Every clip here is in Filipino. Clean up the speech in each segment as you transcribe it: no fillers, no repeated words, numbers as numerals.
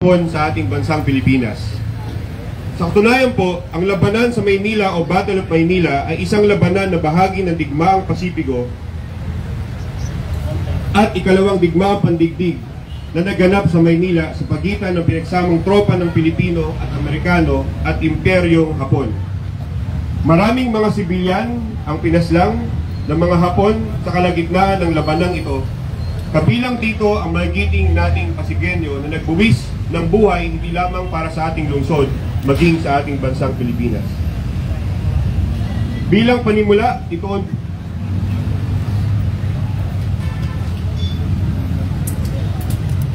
Hapon sa ating bansang Pilipinas. Sa katunayan po, ang labanan sa Maynila o Battle of Maynila ay isang labanan na bahagi ng digmaang Pasipiko at ikalawang digmaang pandigdig na naganap sa Maynila sa pagitan ng pinagsamang tropa ng Pilipino at Amerikano at Imperyong Hapon. Maraming mga sibilyan ang pinaslang ng mga Hapon sa kalagitnaan ng labanang ito. Kabilang dito ang magiting nating Pasigenyo na nagbuwis ng buhay hindi lamang para sa ating lungsod, maging sa ating bansang Pilipinas. Bilang panimula,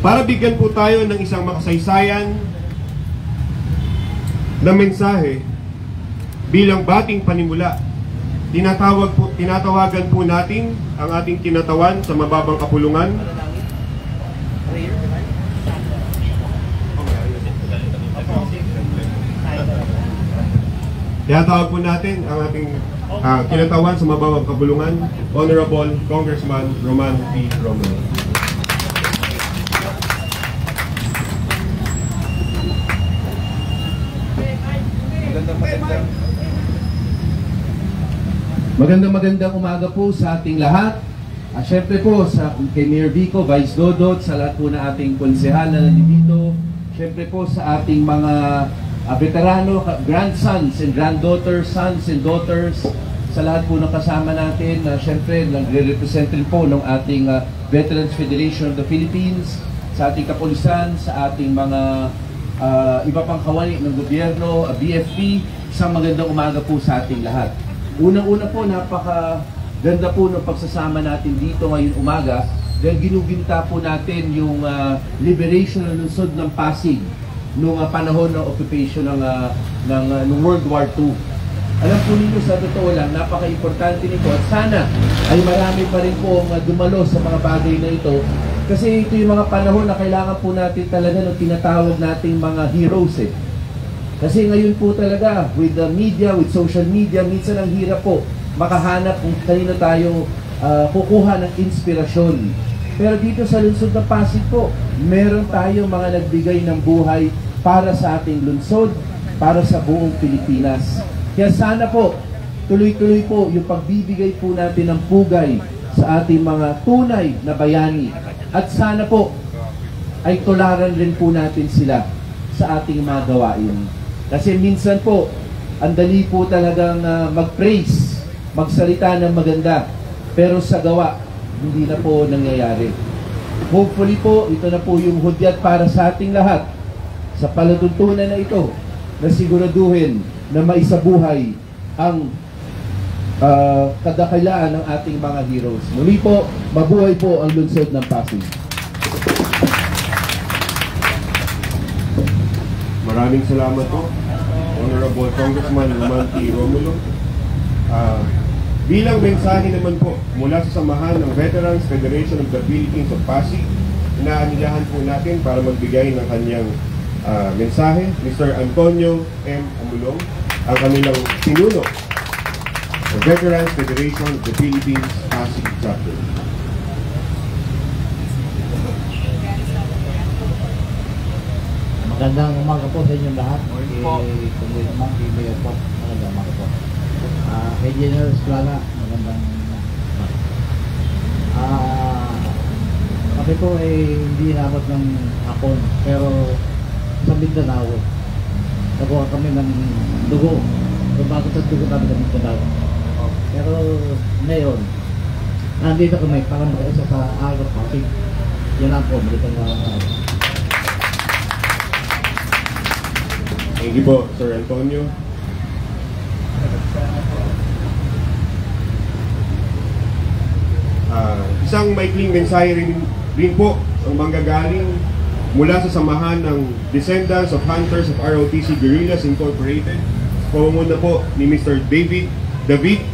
para bigyan po tayo ng isang makasaysayan na mensahe bilang bating panimula, tinatawagan po natin ang ating kinatawan sa mababang kapulungan. Tinatawag po natin ang ating kinatawan sa mababang kapulungan, Honorable Congressman Roman P. Romulo. Magandang umaga po sa ating lahat. At syempre po kay Mayor Vico, Vice Dodot, sa lahat po na ating konsehal na nandito. Syempre po sa ating mga veterano, grandsons and granddaughters, sons and daughters, sa lahat po ng kasama natin. Syempre, nagre-represent rin po ng ating Veterans Federation of the Philippines, sa ating kapulisan, sa ating mga iba pang kawani ng gobyerno, BFP. Isang magandang umaga po sa ating lahat. Unang-una po, napakaganda po ng pagsasama natin dito ngayong umaga dahil ginuginta po natin yung liberation ng lungsod ng Pasig noong panahon ng occupation ng World War II. Alam po ninyo, sa totoo lang, napaka-importante nito at sana ay marami pa rin po dumalo sa mga bagay na ito kasi ito yung mga panahon na kailangan po natin talaga ng tinatawag nating mga heroes eh. Kasi ngayon po talaga, with the media, with social media, minsan ang hirap po makahanap kung kanino tayo kukuha ng inspirasyon. Pero dito sa lungsod ng Pasig po, meron tayo mga nagbigay ng buhay para sa ating lungsod, para sa buong Pilipinas. Kaya sana po, tuloy-tuloy po yung pagbibigay po natin ng pugay sa ating mga tunay na bayani. At sana po, ay tularan rin po natin sila sa ating mga gawain. Kasi minsan po, ang dali po talagang mag-praise, magsalita ng maganda, pero sa gawa, hindi na po nangyayari. Hopefully po, ito na po yung hudyat para sa ating lahat sa palatuntunan na ito na siguraduhin na maisabuhay ang kadakilaan ng ating mga heroes. Muli po, mabuhay po ang lungsod ng Pasig. Maraming salamat po, Honorable Congressman Roman P. Romulo. Bilang mensahe naman po mula sa samahan ng Veterans Federation of the Philippines of Pasig, inaanyayahan po natin para magbigay ng kanyang mensahe, Mr. Antonio M. Amulong, ang kanilang pinuno sa Veterans Federation of the Philippines Pasig Chapter. Magandang umaga po sa inyong lahat. Kumulit naman, kay Mayor po. Magandang umaga po. Kay General Esplana, magandang umaga. Kami po ay hindi inabot ng hapon, pero sa Mindanao, nakuha kami ng dugo. Bago sa dugo kami ng Mindanao. Pero ngayon, nandito kami para makaisa sa Algo Pasig. Yan ang po, magandang Thank you po, Sir Antonio. Isang maikling mensahe rin po ang manggagaling mula sa samahan ng Descendants of Hunters of ROTC Guerrillas Incorporated. Pamumuno po ni Mr. David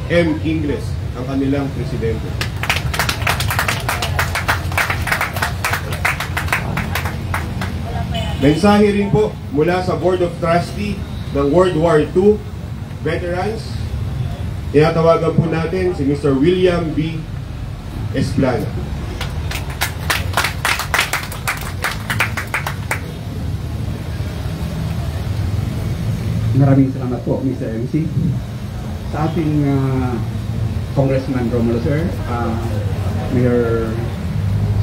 M. Ingles, ang kanilang presidente. Mensahe rin po mula sa Board of Trustees ng World War II Veterans. Tinatawagan po natin si Mr. William B. Esplana. Maraming salamat po, Mr. MC. Sa ating Congressman Romulo, sir, Mayor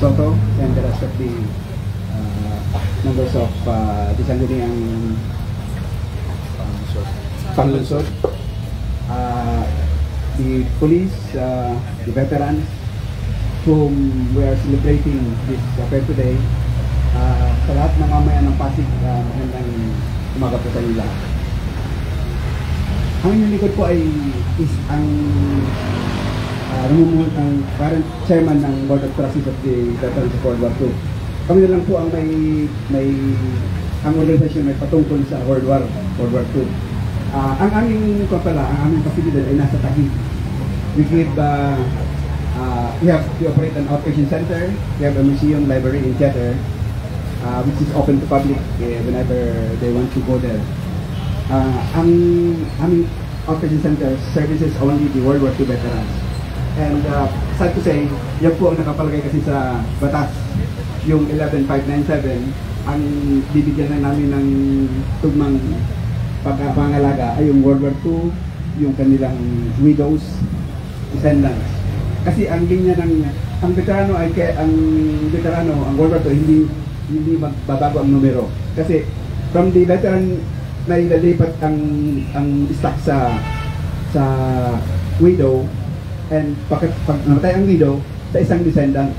Soto, and the rest of the members of the Sangguniang Panlunsod, the police, the veterans, whom we are celebrating this affair today, sa lahat ng mamaya ng Pasig, magandang umaga po sa inyo lahat. Ang inyong likod po ay is ang namumuhon ng current chairman ng Board of Trustees of the Veterans of World War II. Kami na lang po ang ang organisasyon may patungkol sa World War II. Ang aming ang aming pasilidad ay nasa Taguig. We operate an outpatient center. We have a museum, library, and theater, which is open to public whenever they want to go there. Ang aming outpatient center services only the World War II veterans. And sad to say, yan po ang nakapalagay kasi sa batas, yung 11597, ang bibigyan na namin ng tugmang pangalaga ay yung World War II, yung kanilang widows, descendants. Kasi ang linya ng ang veterano ang World War II hindi magbabago ang numero. Kasi from the veteran na ilalipat ang stock sa widow, and pag namatay ang widow sa isang descendant.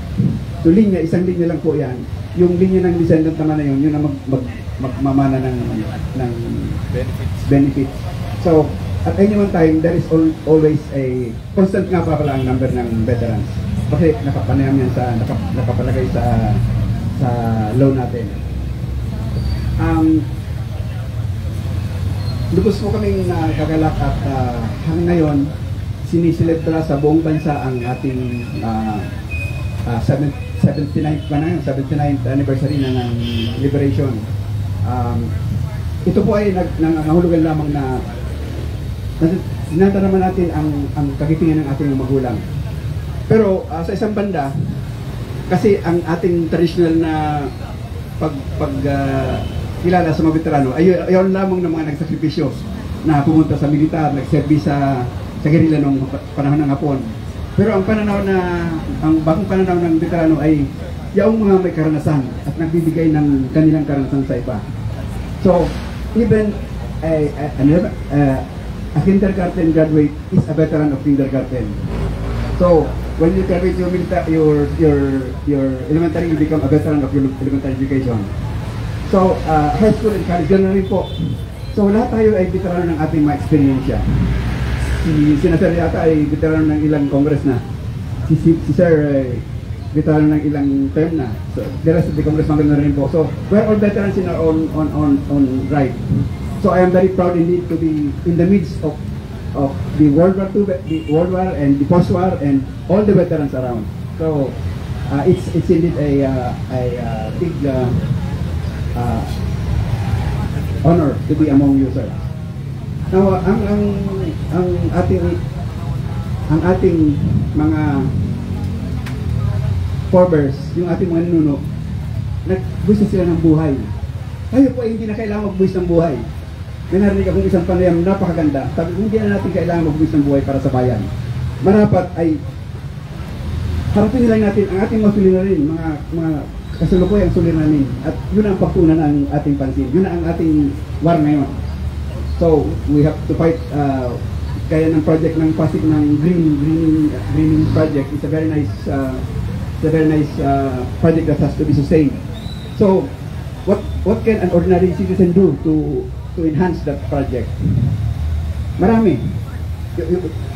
So isang linya lang po yan. Yung linya ng descendant naman na yun ang magmamana ng benefits. So, at any one time, there is always a constant nga pala ang number ng veterans. Kasi nakapanayam yan nakapalagay sa loan natin. Lubos po kaming nagagalak at hanggang ngayon, sinisilebra sa buong bansa ang ating 79th anniversary na ng liberation. Ito po ay nangahulugan lamang na naman natin ang kagitingan ng ating magulang. Pero sa isang banda, kasi ang ating traditional na kilala sa mga veterano ay ayaw lamang ng mga nagsakripisyo na pumunta sa militar, nagserbi sa guerrilla noong panahon ng Hapon. Pero ang bagong pananaw ng veterano ay yaong mga may karanasan at nagbibigay ng kanilang karanasan sa iba. So, even a kindergarten graduate is a veteran of kindergarten. So, when you graduate your elementary, you become a veteran of your elementary education. So, high school and college, gano'n rin po. So, lahat tayo ay veterano ng ating mga experience. Si Senator yata ay veterano ng ilang congress na. Si Sir ay veterano ng ilang term na. So, the rest of the congressman na rin po. So, we're all veterans in our own right. So, I am very proud indeed to be in the midst of the World War II, the World War and the post-war and all the veterans around. So, it's indeed a big honor to be among you, sir. Now, ang ating mga forebears, yung ating mga ninuno, nagbuwis sila ng buhay. Tayo po ay hindi na kailangan magbuwis ng buhay. May narinig akong isang panayam napakaganda. Sabi, hindi na natin kailangan magbuwis ng buhay para sa bayan. Marapat ay harapin nila natin ang ating mga suliranin, mga kasalukuyan ang suliranin. At yun ang pagtunan ng ating pansin. Yun ang ating war ngayon. So, we have to fight. Kaya ng project ng Pasig ng greening project is a very nice project that has to be sustained. So, what can an ordinary citizen do to enhance that project? Marami.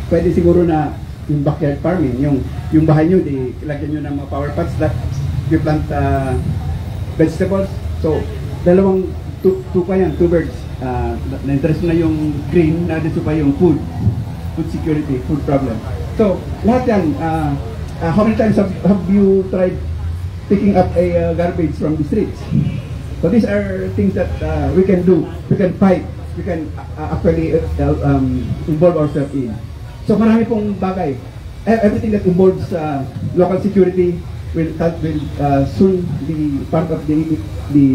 Pwede siguro na yung backyard farming, yung bahay nyo, ilagyan nyo ng mga power pots that you plant vegetables. So, two birds. Na-interest na yung green, na-interest pa yung food security, food problem. So, lahat yan, how many times have you tried picking up a garbage from the streets? So these are things that we can do, we can fight, we can actually involve ourselves in. So marami pong bagay. Everything that involves local security will soon be part of the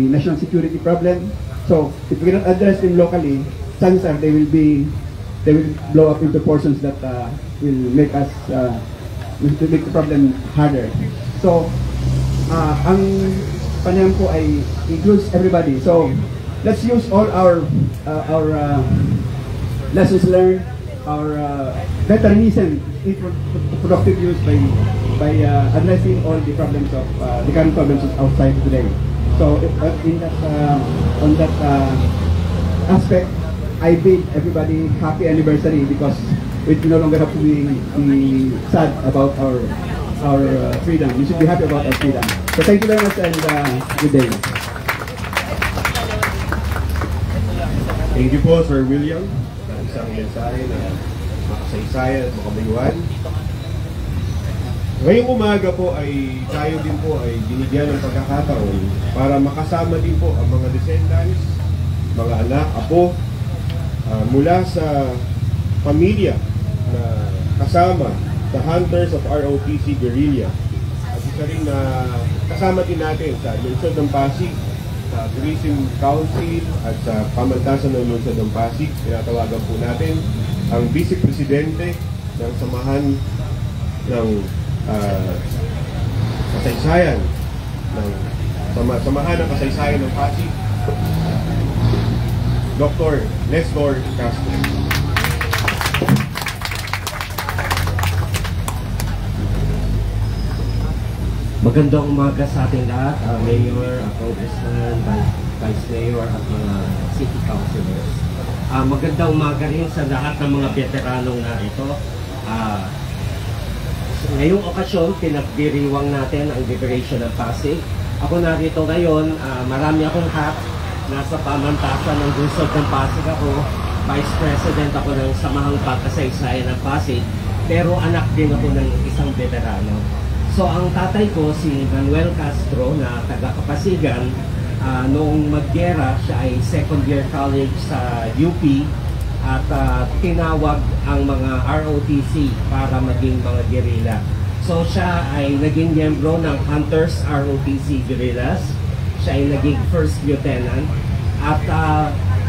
national security problem. So if we cannot address them locally, chances are they will blow up into portions that will make us will make the problem harder. So ang panayam po ay includes everybody. So let's use all our lessons learned, our veteranism in productive use by addressing all the problems of the current problems outside today. So in that on that aspect, I bid everybody happy anniversary because we no longer have to be sad about our freedom. We should be happy about our freedom. So thank you very much and good day. Thank you po, Sir William, ng isang mensahe na makasaysayan at makamayuan. Ngayong umaga po ay tayo din po ay binigyan ng pagkakataon para makasama din po ang mga descendants, mga anak, apo, mula sa pamilya na kasama sa Hunters of ROTC Guerrilla. At isa rin na kasama din natin sa lungsod ng Pasig, sa Tourism Council at sa pamantasan ng lungsod ng Pasig. Tinatawagan po natin ang Vice Presidente ng Samahan ng Kasaysayan ng Samahan ng Kasaysayan ng Pasig, Dr. Nestor Castro. Magandang umaga sa ating lahat, Mayor, Congressman, Vice Mayor at mga City Councilors. Magandang umaga rin sa lahat ng mga veteranong narito. Ngayong okasyon, pinagdiriwang natin ang Liberation ng Pasig. Ako narito ngayon, marami akong hat. Nasa pamantasan ng lungsod ng Pasig ako. Vice President ako ng Samahang Pagkasaysayan ng Pasig. Pero anak din ako ng isang veterano. So ang tatay ko si Manuel Castro na taga-Kapasigan, noong maggera siya ay second year college sa UP at tinawag ang mga ROTC para maging mga guerrilla. So siya ay naging miyembro ng Hunters ROTC Guerrillas. Siya ay naging first lieutenant at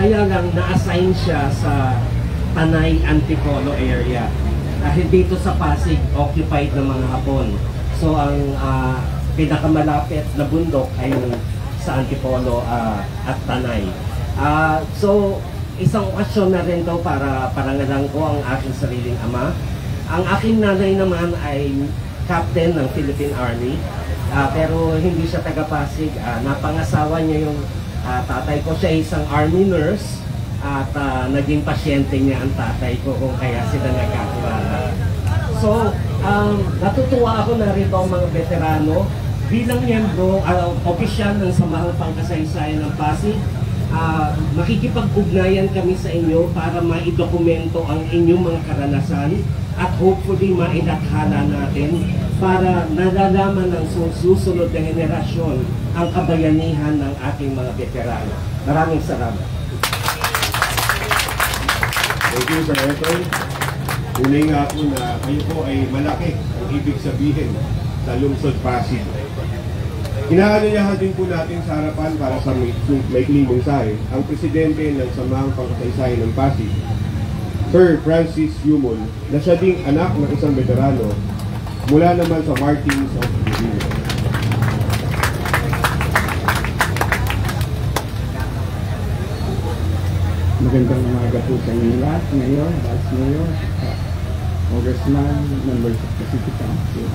kaya lang na-assign siya sa Tanay Antipolo area. Dahil dito sa Pasig, occupied ng mga Hapon. So ang pinakamalapit na bundok ay sa Antipolo at Tanay. So isang okasyon na rin daw para parangalan ko ang aking sariling ama. Ang aking nanay naman ay captain ng Philippine Army, pero hindi siya taga-Pasig. Napangasawa niya yung tatay ko. Siya isang army nurse at naging pasyente niya ang tatay ko kung kaya sila nagkakilala. So, natutuwa ako na rito ang mga veterano bilang miyembro, opisyal ng Samahang Pagkasaysayan ng Pasig. Makikipag-ugnayan kami sa inyo para maidokumento ang inyong mga karanasan at hopefully mailathala natin para nalalaman ng susunod na henerasyon ang kabayanihan ng ating mga veterano. Maraming salamat. Thank you, Sir Ethel. Tunay nga po na kayo po ay malaki ang ibig sabihin sa lungsod Pasig. Inaanyayahan din po natin sa harapan para sa maikling mensahe ang presidente ng Samahang Pagkasaysayan ng Pasig, Sir Francis Yumol, na siya ding anak ng isang veterano mula naman sa Martins of Guerrilla. Magandang umaga po sa inyo lahat, Mayor, Vice Mayor, Congressman, members of the City Council.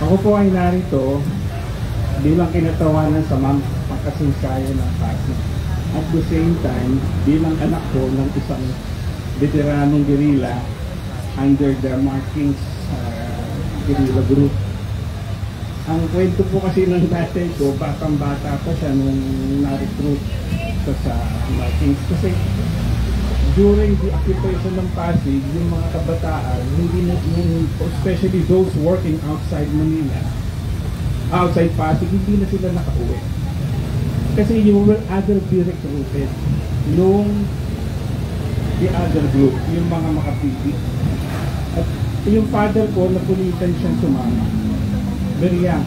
Ako po ay narito bilang kinatawanan sa Pagkasaysayan ng Pasig. At the same time, bilang anak ko ng isang veteranong guerrilla under the Martins Guerrilla Group. Ang kwento po kasi ng tatay ko, batang-bata pa siya nung na-recruit sa Martins. Kasi during the occupation ng Pasig, yung mga kabataan, especially those working outside Manila, outside Pasig, hindi na sila nakauwi. Kasi you will either be recruited nung the other group, yung mga makapili. At yung father ko, napulitan siyang sumama. Very young.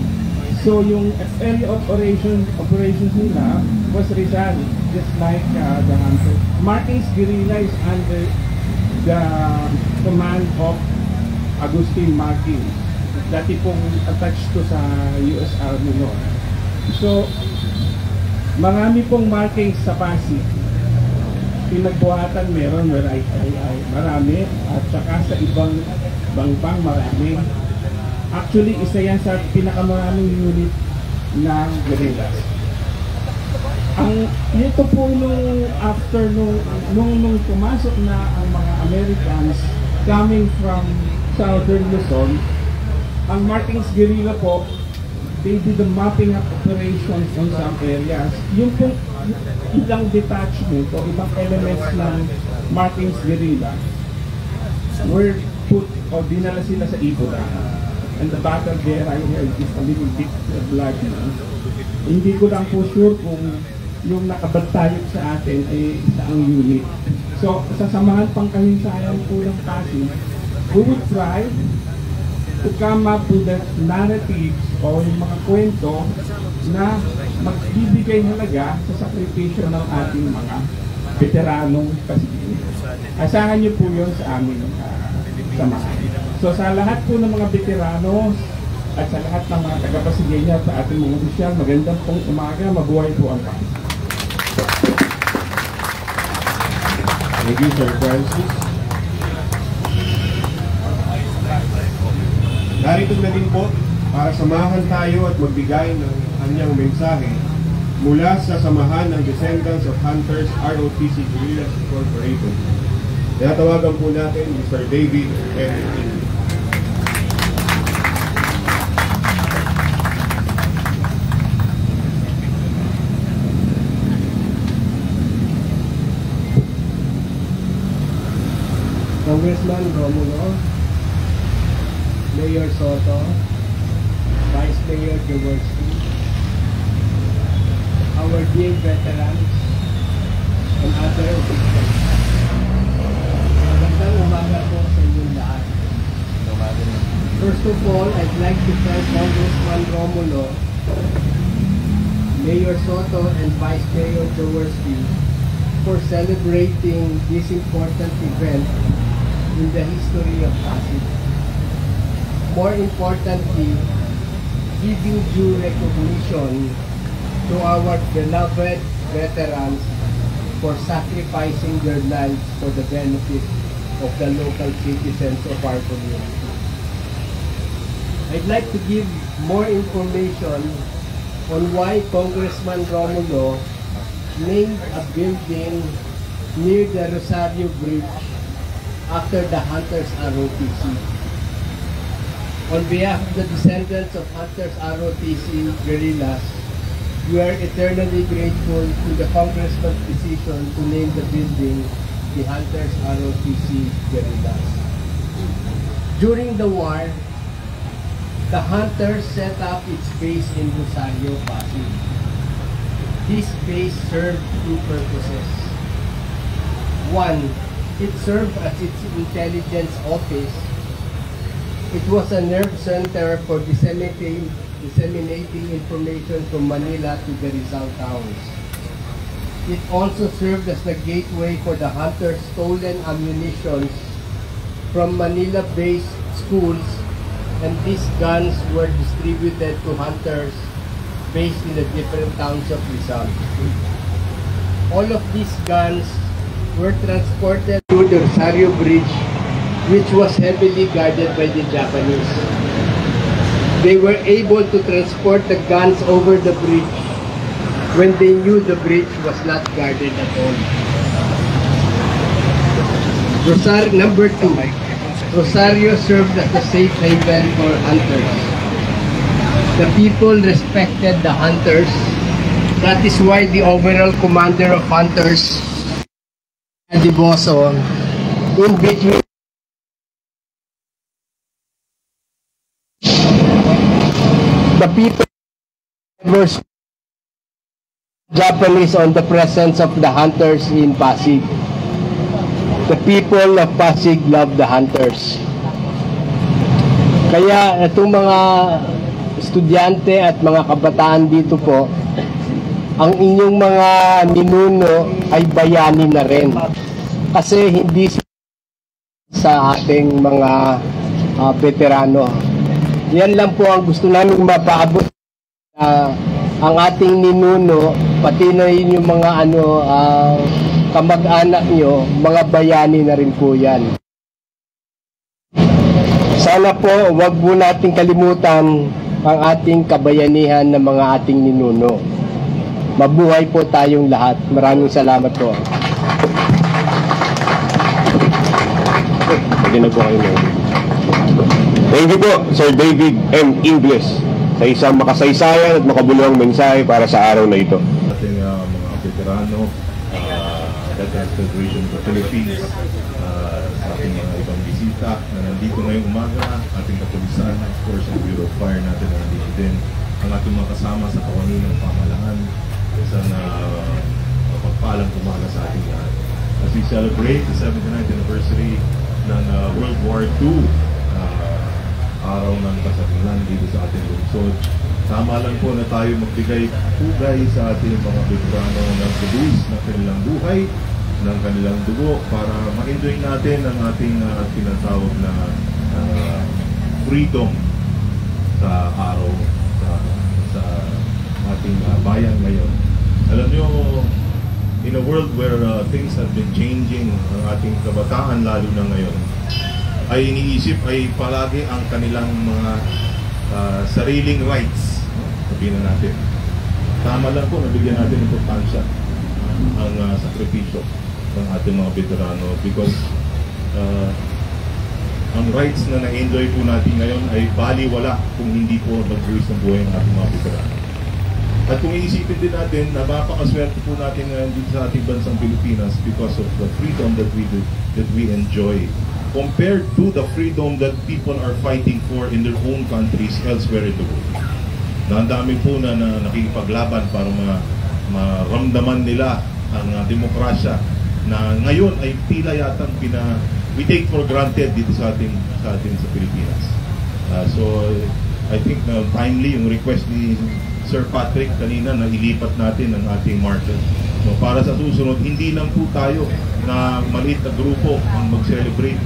So yung area of operations nila was Rizal, just like the hunter. Martins Guerrilla is under the command of Agustin Martins. Dati pong attached to sa US Army noon. So, marami pong markings sa Pasig. Pinagbuhatan meron, marami. At saka sa ibang bangpang marami. Actually, isa yan sa pinakamaraming unit ng guerrillas. Ito po after nung pumasok na ang mga Americans coming from Southern Luzon, ang Martins Guerrilla po, they did the mapping up operations on some areas. Yung pong ilang detachment o ibang elements ng Martins Guerrilla were put o dinala sila sa Ibola. And the battle there, I heard, is a little bit bloody. Hindi ko lang po sure kung yung nakabatayog sa atin ay saang unit. So, sasamahan pang kahinsayan po ng Pasig, we would try to come up with the narratives o yung mga kwento na magbibigay halaga sa sakripisyo ng ating mga veteranong Pasig. Asahan niyo po yun sa aming samahan. So sa lahat po ng mga veterano at sa lahat ng mga taga-Pasigenya sa ating mga opisyal, magandang pong umaga, mabuhay po ang Pasig. Thank you, Sir Francis. Narito na din po para samahan tayo at magbigay ng kanyang mensahe mula sa samahan ng Descendants of Hunters ROTC Guerrillas Incorporated. Tinatawagan po natin Mr. David M. Congressman Romulo, Mayor Soto, Vice Mayor Jaworski, our dear veterans, and other officials. Magandang umaga po sa inyong lahat. First of all, I'd like to thank Congressman Romulo, Mayor Soto, and Vice Mayor Jaworski for celebrating this important event in the history of Pasig. More importantly, giving due recognition to our beloved veterans for sacrificing their lives for the benefit of the local citizens of our community. I'd like to give more information on why Congressman Romulo named a building near the Rosario Bridge after the Hunters ROTC. On behalf of the descendants of Hunters ROTC guerrillas, we are eternally grateful to the Congressman's decision to name the building the Hunters ROTC guerrillas. During the war, the Hunters set up its base in Rosario, Pasig. This base served two purposes. One, it served as its intelligence office. It was a nerve center for disseminating information from Manila to the Rizal towns. It also served as the gateway for the Hunters' stolen ammunition from Manila-based schools, and these guns were distributed to Hunters based in the different towns of Rizal. All of these guns were transported to the Rosario Bridge, which was heavily guarded by the Japanese. They were able to transport the guns over the bridge when they knew the bridge was not guarded at all. Number 2, Rosario served as a safe haven for hunters. The people respected the hunters. That is why the overall commander of hunters, Adiboso, in between the people were Japanese on the presence of the hunters in Pasig. The people of Pasig love the hunters. Kaya itong mga estudyante at mga kabataan dito po, ang inyong mga ninuno ay bayani na rin. Kasi hindi sa ating mga veterano. Yan lang po ang gusto namin mapaabot. Ang ating ninuno, pati na rin yung mga kamag-anak nyo, mga bayani na rin po yan. Sana po, wag po nating kalimutan ang ating kabayanihan ng mga ating ninuno. Mabuhay po tayong lahat. Maraming salamat po. Pwede na po kayo. Thank you po, Sir David M. Ingles, sa isang makasaysayan at makabuluhang mensahe para sa araw na ito. Ating mga veterano, Veterans Federation of the Philippines, sa ating mga ibang bisita na nandito ngayong umaga, ating kapulisan, of course, ang Bureau of Fire natin na nandito din, ang ating mga kasama sa kawanin ng pamahalaan, isang pagpalang umaga sa ating lahat. As we celebrate the 79th anniversary ng World War II, araw ng kasagangan dito sa ating lungsod. Tama lang po na tayo magbigay pugay sa ating mga veterano ng lubos ng kanilang buhay, ng kanilang dugo, para ma-enjoy natin ang ating tinatawag na freedom sa araw sa ating bayan ngayon. Alam nyo, in a world where things have been changing, ang ating kabataan lalo na ngayon, ay iniisip ay palagi ang kanilang mga sariling rights. Sabihin na natin. Tama lang po, nabigyan natin importansya ang sakripisyo ng ating mga veterano because ang rights na na-enjoy po natin ngayon ay baliwala kung hindi po nag-buwis ng buhay ng ating mga veterano. At kung iisipin din natin, napakaswerte po natin ngayon dito sa ating bansang Pilipinas because of the freedom that we enjoy, compared to the freedom that people are fighting for in their own countries elsewhere in the world. Ang dami po na nakikipaglaban para maramdaman nila ang demokrasya na ngayon ay tila yatang we take for granted dito sa ating sa Pilipinas. So I think na timely yung request ni Sir Patrick kanina na ilipat natin ang ating marker. So para sa susunod, hindi lang po tayo na maliit na grupo ang mag-celebrate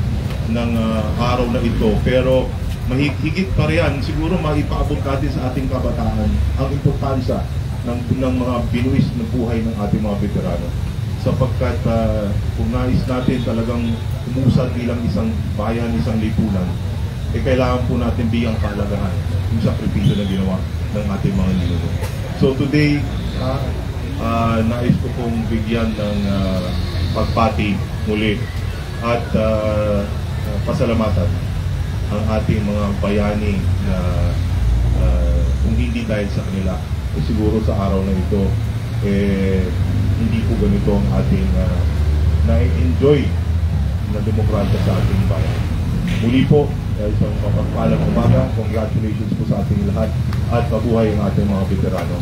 ng araw na ito, pero mahigit pa riyan, siguro maipaabot natin sa ating kabataan ang importansya ng mga binuwis na buhay ng ating mga veterano. Sapagkat kung nais natin talagang umusad bilang isang bayan, isang lipunan, kailangan po natin bigyang kahalagahan yung sakripisyo na ginawa ng ating mga ninuno. So today, nais ko pong bigyan ng pagpati muli at pasalamatan ang ating mga bayani na kung hindi dahil sa kanila, siguro sa araw na ito, hindi po ganito ang ating na-enjoy na demokrasya sa ating bayan. Muli po, isang mapagpalang umaga, congratulations po sa ating lahat at mabuhay ang ating mga veterano.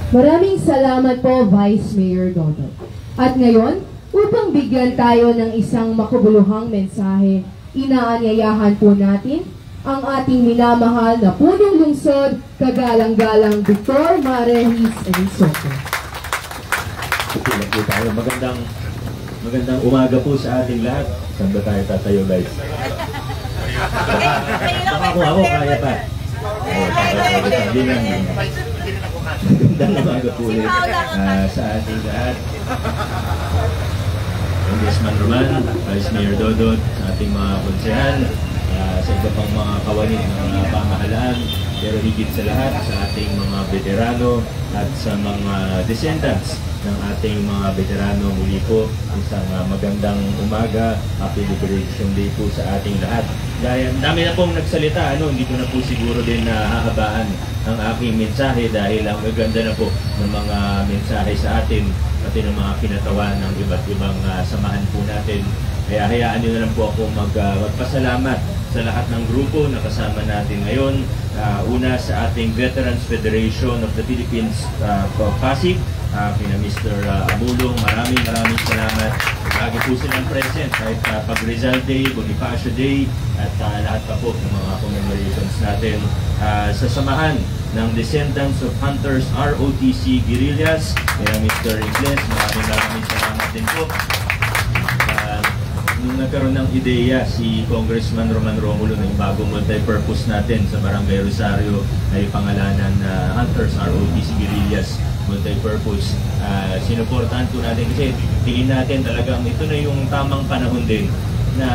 Maraming salamat po, Vice Mayor Dodot. At ngayon, upang bigyan tayo ng isang makabuluhang mensahe, inaanyayahan po natin ang ating minamahal na punong lungsod, kagalang-galang Victor Marehis Elizondo. Lang po tayo. Magandang umaga po sa ating lahat. Saan ba tayo tatayo, guys? Baka ako kaya pa. Hindi lang. Magandang umaga po ulit sa ating lahat. Congressman Roman, Vice Mayor Dodot, sa ating mga konsehal, sa iba pang mga kawani ng pamahalaan, pero higit sa lahat sa ating mga veterano at sa mga descendants ng ating mga veterano. Muli po, isang magandang umaga, Happy Liberation Day po sa ating lahat. Dahil dami na pong nagsalita, hindi ko na po siguro din nahahabaan ang aking mensahe dahil ang maganda na po ng mga mensahe sa atin, pati ng mga kinatawan ng iba't ibang samahan po natin. Kaya hayaan nyo na lang po ako magpasalamat sa lahat ng grupo na kasama natin ngayon. Una sa ating Veterans Federation of the Philippines, Pasig, kina Mr. Amulong, maraming salamat. Lagi po silang present kahit pag Rizal Day, Bonifacio Day, at lahat pa po ng mga commemorations natin. Sa samahan ng Descendants of Hunters ROTC Guerrillas, kaya Mr. Ingles, maraming salamat din po. Nung nagkaroon ng ideya si Congressman Roman Romulo na yung bagong multi-purpose natin sa Barangay Rosario ay pangalanan na Hunters ROTC Guerrillas multi-purpose. Sinuportahan po natin kasi tingin natin talagang ito na yung tamang panahon din na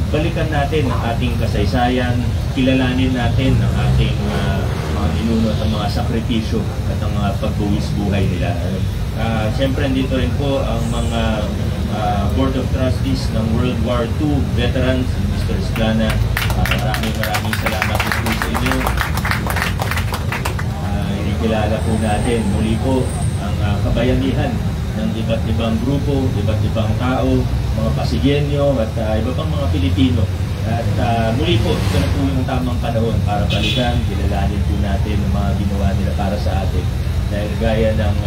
balikan natin ang ating kasaysayan, kilalanin natin ang ating mga ninuno at ang mga sakripisyo at ang mga pagbuwis buhay nila. Siyempre dito rin po ang mga Board of Trustees ng World War II veterans, Mr. Esclana. Maraming salamat po sa inyo. Inikilala po natin muli po ang kabayanihan ng iba't ibang grupo, iba't ibang tao, mga Pasigenyo at iba pang mga Pilipino. At muli po, ito na po yung tamang panahon para balikan, kilalanin po natin ang mga ginawa nila para sa atin. Dahil gaya ng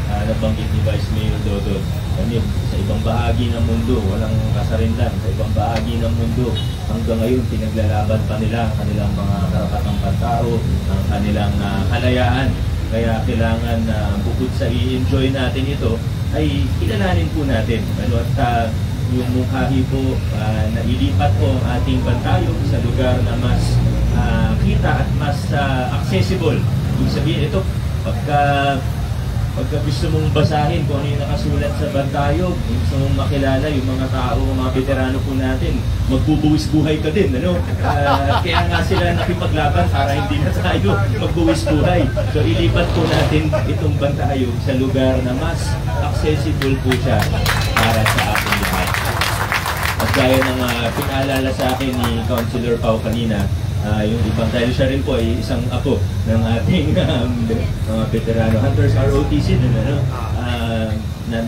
nabanggit ni Vice Mayor Dodot, sa ibang bahagi ng mundo, walang kasarinlan, sa ibang bahagi ng mundo, hanggang ngayon pinaglalaban pa nila kanilang mga karapatang pantao, ang kanilang kalayaan. Kaya kailangan bukod sa i-enjoy natin ito, ay kilalanin po natin. At yung mungkahi po na ilipat po ang ating bantayo sa lugar na mas kita at mas accessible. Ibig sabihin ito, pagka gusto mong basahin kung ano yung nakasulat sa bantayog, gusto mong makilala yung mga tao, mga veterano po natin, magbubuwis buhay ka din, ano? Kaya nga sila nakipaglaban para hindi na tayo magbuwis buhay. So ilipat po natin itong bantayog sa lugar na mas accessible po siya para sa ating lahat. At gaya ng pinaalala sa akin ni Councilor Pao kanina, yung ibang dahil siya rin po ay isang apo ng ating mga veterano Hunters ROTC na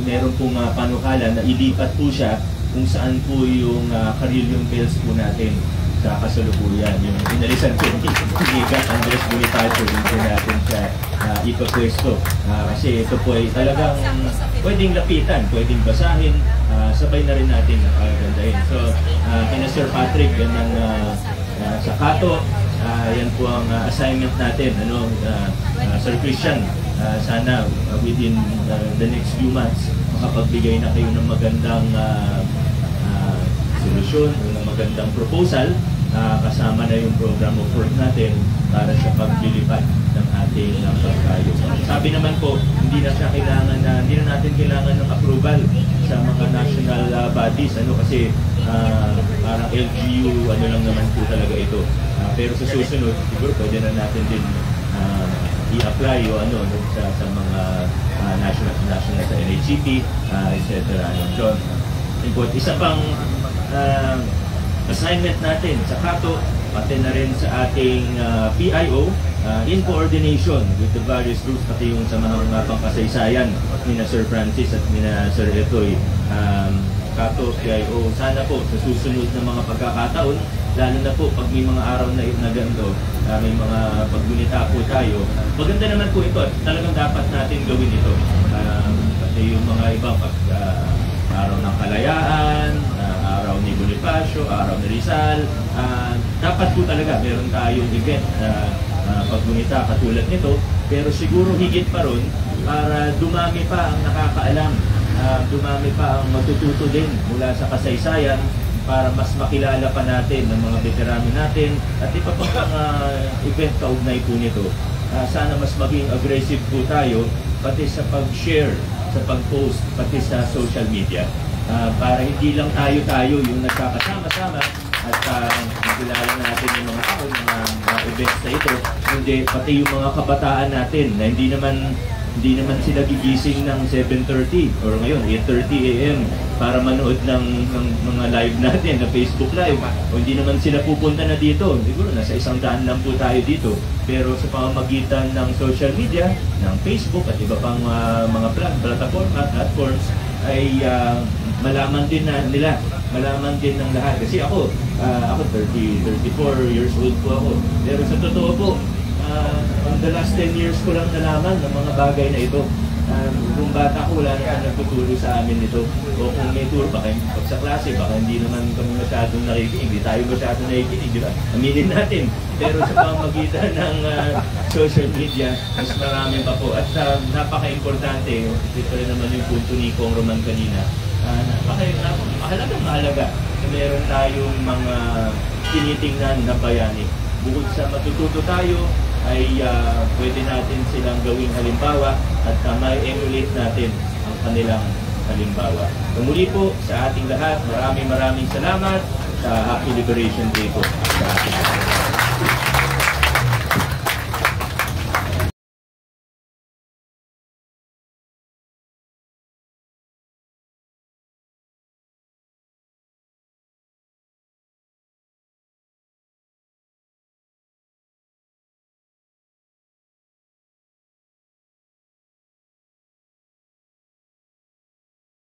meron pong panukala na ilipat po siya kung saan po yung Carilion Bells po natin sa kasalukuyan. Yung inalisan ko ni Andres Bonifacio, din po natin siya ipapwesto. Kasi ito po ay talagang pwedeng lapitan, pwedeng basahin, sabay na rin natin pagagandahin. So, kina Sir Patrick, yan ang sa Kato, yan po ang assignment natin, Sir Christian, sana within the next few months makapagbigay na kayo ng magandang solusyon, ng magandang proposal, kasama na yung program of work natin para sa paglilipat ng ating pagkayo. Sabi naman po, hindi na natin kailangan ng approval sa mga national bodies, kasi parang LGU, lang naman po talaga ito. Pero sa susunod, siguro pwede na natin din i-apply sa mga national sa NHCP, etc. So, isa pang assignment natin sa Kato, pati na rin sa ating PIO, in coordination with the various groups, pati yung sa mga pangkasaysayan ni na Sir Francis at ni na Sir Etoy, Kato, PIO, sana po sa susunod na mga pagkakataon, lalo na po pag may mga araw na ganito, may mga paggunita po tayo, maganda naman po ito at talagang dapat natin gawin ito. Pati yung mga ibang araw ng Kalayaan, araw ni Bonifacio, araw ni Rizal, dapat po talaga meron tayong event paggunita katulad nito, pero siguro higit pa ron para dumami pa ang nakakaalam, dumami pa ang matututo din mula sa kasaysayan para mas makilala pa natin ng mga veterano natin at iba pang event kaugnay po nito. Sana mas maging aggressive po tayo pati sa pag-share, sa pag-post, pati sa social media para hindi lang tayo yung nagkakasama-sama at makilala natin yung mga tao, mga events na ito, hindi pati yung mga kabataan natin na hindi naman sila gigising ng 7:30 or ngayon 8:30 AM para manood ng mga live natin na Facebook Live, o hindi naman sila pupunta na dito, siguro nasa 100 lang po tayo dito, pero sa pamamagitan ng social media, ng Facebook at iba pang mga platforms ay malaman din nila, malaman din ng lahat. Kasi ako 34 years old po ako, pero sa totoo po, in the last 10 years ko lang nalaman ng mga bagay na ito. Kung bata ko, wala naman nagtuturo sa amin ito. O kung may tour, baka pag sa klase, baka hindi naman kami masyadong nakikinig. Hindi tayo masyadong nakikinig, di ba? Aminin natin. Pero sa pamamagitan ng social media, mas marami pa po. At napaka-importante, ito rin naman yung punto ni Kong Roman kanina, mahalaga na meron tayong mga tinitingnan na bayani. Bukod sa matututo tayo, ay pwede natin silang gawing halimbawa at ma-emulate natin ang kanilang halimbawa. Muli po sa ating lahat, maraming salamat sa Happy Liberation Day po sa ating lahat.